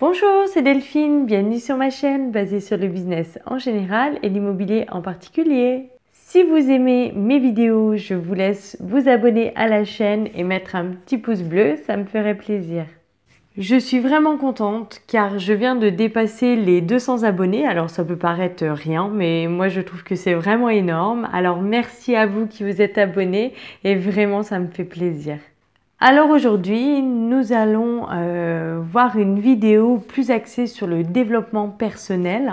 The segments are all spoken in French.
Bonjour, c'est Delphine, bienvenue sur ma chaîne basée sur le business en général et l'immobilier en particulier. Si vous aimez mes vidéos, je vous laisse vous abonner à la chaîne et mettre un petit pouce bleu, ça me ferait plaisir. Je suis vraiment contente car je viens de dépasser les 200 abonnés. Alors ça peut paraître rien, mais moi je trouve que c'est vraiment énorme. Alors merci à vous qui vous êtes abonnés et vraiment ça me fait plaisir. Alors aujourd'hui, nous allons voir une vidéo plus axée sur le développement personnel,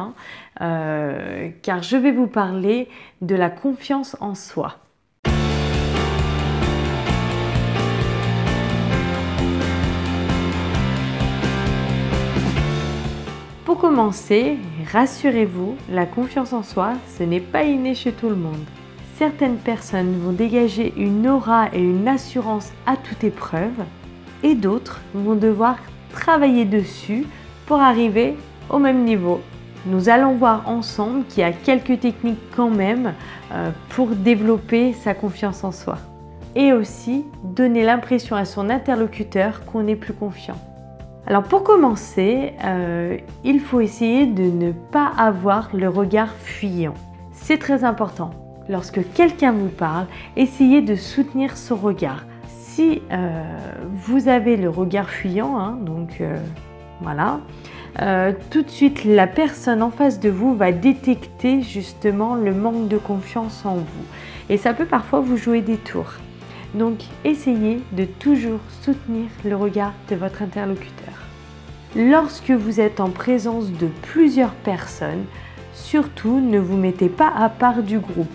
car je vais vous parler de la confiance en soi. Pour commencer, rassurez-vous, la confiance en soi, ce n'est pas inné chez tout le monde. Certaines personnes vont dégager une aura et une assurance à toute épreuve et d'autres vont devoir travailler dessus pour arriver au même niveau. Nous allons voir ensemble qu'il y a quelques techniques quand même pour développer sa confiance en soi et aussi donner l'impression à son interlocuteur qu'on est plus confiant. Alors pour commencer, il faut essayer de ne pas avoir le regard fuyant. C'est très important. Lorsque quelqu'un vous parle, essayez de soutenir son regard. Si vous avez le regard fuyant, voilà, tout de suite la personne en face de vous va détecter justement le manque de confiance en vous. Et ça peut parfois vous jouer des tours. Donc essayez de toujours soutenir le regard de votre interlocuteur. Lorsque vous êtes en présence de plusieurs personnes, surtout ne vous mettez pas à part du groupe.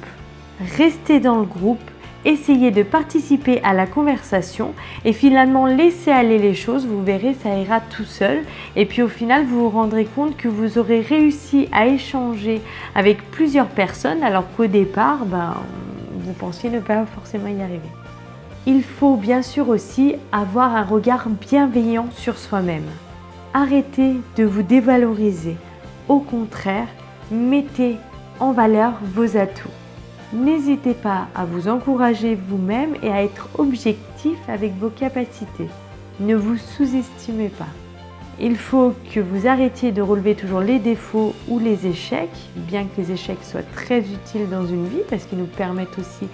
Restez dans le groupe, essayez de participer à la conversation et finalement laissez aller les choses, vous verrez ça ira tout seul et puis au final vous vous rendrez compte que vous aurez réussi à échanger avec plusieurs personnes alors qu'au départ vous pensiez ne pas forcément y arriver. Il faut bien sûr aussi avoir un regard bienveillant sur soi-même. Arrêtez de vous dévaloriser, au contraire, mettez en valeur vos atouts. N'hésitez pas à vous encourager vous-même et à être objectif avec vos capacités. Ne vous sous-estimez pas. Il faut que vous arrêtiez de relever toujours les défauts ou les échecs, bien que les échecs soient très utiles dans une vie parce qu'ils nous permettent aussi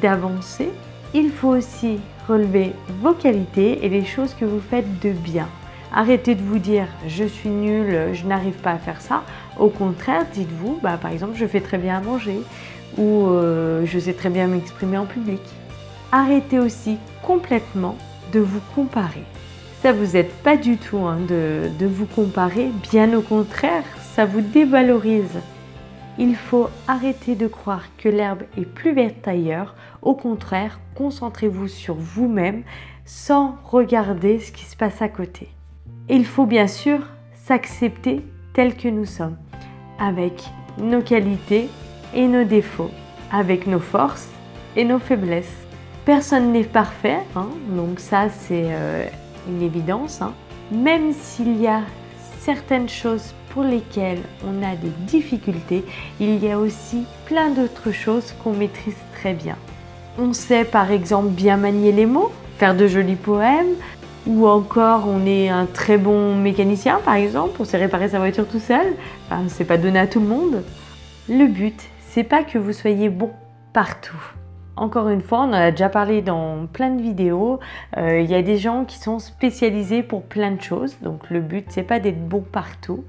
d'avancer. Il faut aussi relever vos qualités et les choses que vous faites de bien. Arrêtez de vous dire « je suis nul, je n'arrive pas à faire ça ». Au contraire, dites-vous par exemple « je fais très bien à manger » ou je sais très bien m'exprimer en public. Arrêtez aussi complètement de vous comparer. Ça vous aide pas du tout de vous comparer, bien au contraire, ça vous dévalorise. Il faut arrêter de croire que l'herbe est plus verte ailleurs. Au contraire, concentrez-vous sur vous-même sans regarder ce qui se passe à côté. Il faut bien sûr s'accepter tel que nous sommes, avec nos qualités et nos défauts, avec nos forces et nos faiblesses. Personne n'est parfait, donc ça c'est une évidence. Même s'il y a certaines choses pour lesquelles on a des difficultés, il y a aussi plein d'autres choses qu'on maîtrise très bien. On sait par exemple bien manier les mots, faire de jolis poèmes, ou encore on est un très bon mécanicien par exemple, on sait réparer sa voiture tout seul, c'est pas donné à tout le monde. Le but, c'est pas que vous soyez bon partout. Encore une fois, on en a déjà parlé dans plein de vidéos, il y a des gens qui sont spécialisés pour plein de choses, donc le but c'est pas d'être bon partout.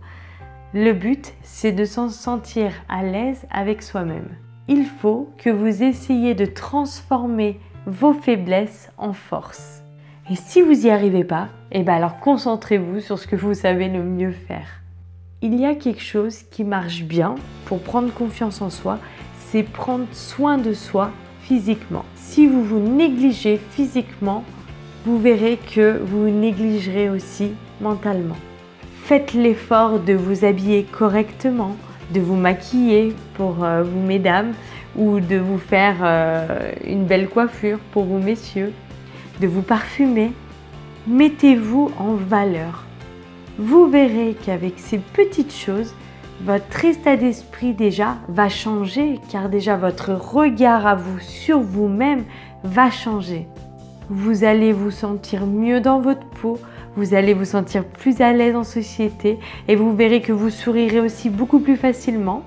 Le but, c'est de s'en sentir à l'aise avec soi-même. Il faut que vous essayiez de transformer vos faiblesses en force. Et si vous n'y arrivez pas, alors concentrez-vous sur ce que vous savez le mieux faire. Il y a quelque chose qui marche bien pour prendre confiance en soi, c'est prendre soin de soi physiquement. Si vous vous négligez physiquement, vous verrez que vous vous négligerez aussi mentalement. Faites l'effort de vous habiller correctement, de vous maquiller pour vous mesdames ou de vous faire une belle coiffure pour vous messieurs, de vous parfumer. Mettez-vous en valeur. Vous verrez qu'avec ces petites choses, votre état d'esprit déjà va changer car déjà votre regard à vous sur vous-même va changer. Vous allez vous sentir mieux dans votre peau, vous allez vous sentir plus à l'aise en société et vous verrez que vous sourirez aussi beaucoup plus facilement.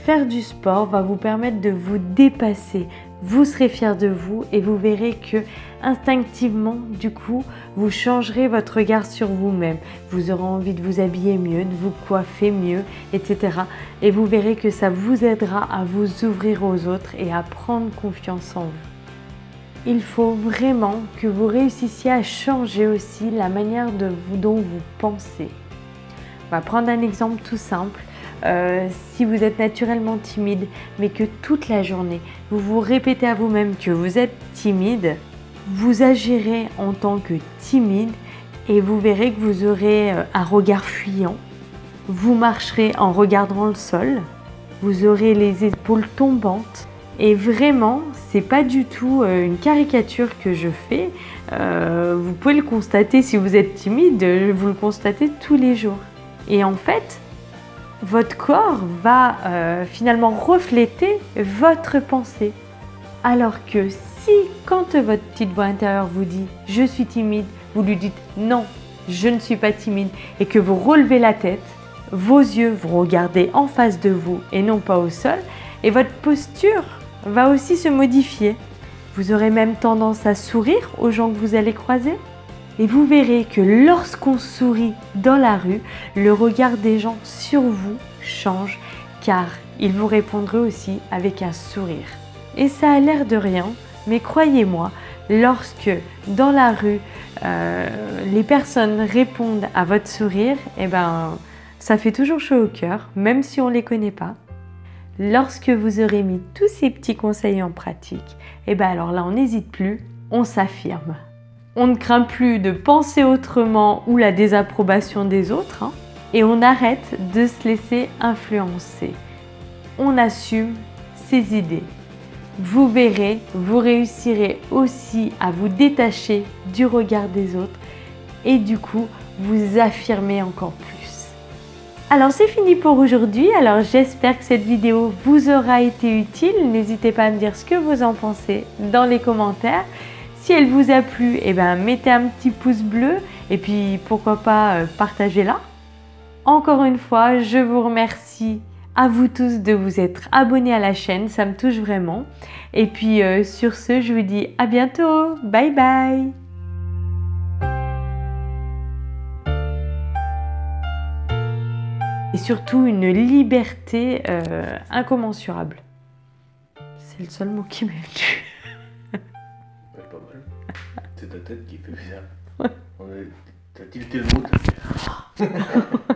Faire du sport va vous permettre de vous dépasser. Vous serez fier de vous et vous verrez que instinctivement, du coup, vous changerez votre regard sur vous-même. Vous aurez envie de vous habiller mieux, de vous coiffer mieux, etc. Et vous verrez que ça vous aidera à vous ouvrir aux autres et à prendre confiance en vous. Il faut vraiment que vous réussissiez à changer aussi la manière dont vous pensez. On va prendre un exemple tout simple. Si vous êtes naturellement timide, mais que toute la journée, vous vous répétez à vous-même que vous êtes timide, vous agirez en tant que timide et vous verrez que vous aurez un regard fuyant. Vous marcherez en regardant le sol, vous aurez les épaules tombantes. Et vraiment, c'est pas du tout une caricature que je fais. Vous pouvez le constater si vous êtes timide, vous le constatez tous les jours. Et en fait, votre corps va finalement refléter votre pensée. Alors que si, quand votre petite voix intérieure vous dit « je suis timide », vous lui dites « non, je ne suis pas timide » et que vous relevez la tête, vos yeux vous regardez en face de vous et non pas au sol et votre posture va aussi se modifier. Vous aurez même tendance à sourire aux gens que vous allez croiser. Et vous verrez que lorsqu'on sourit dans la rue, le regard des gens sur vous change car ils vous répondraient aussi avec un sourire. Et ça a l'air de rien, mais croyez-moi, lorsque dans la rue, les personnes répondent à votre sourire, ça fait toujours chaud au cœur, même si on ne les connaît pas. Lorsque vous aurez mis tous ces petits conseils en pratique, alors là, on n'hésite plus, on s'affirme. On ne craint plus de penser autrement ou la désapprobation des autres, et on arrête de se laisser influencer. On assume ses idées. Vous verrez, vous réussirez aussi à vous détacher du regard des autres et du coup, vous affirmer encore plus. Alors c'est fini pour aujourd'hui, alors j'espère que cette vidéo vous aura été utile. N'hésitez pas à me dire ce que vous en pensez dans les commentaires. Si elle vous a plu, mettez un petit pouce bleu et puis pourquoi pas partagez-la. Encore une fois, je vous remercie à vous tous de vous être abonnés à la chaîne, ça me touche vraiment. Et puis sur ce, je vous dis à bientôt, bye bye. Et surtout une liberté incommensurable. C'est le seul mot qui m'est venu. Pas mal. C'est ta tête qui fait bizarre. Ouais. T'as tilté le mot, t'as fait...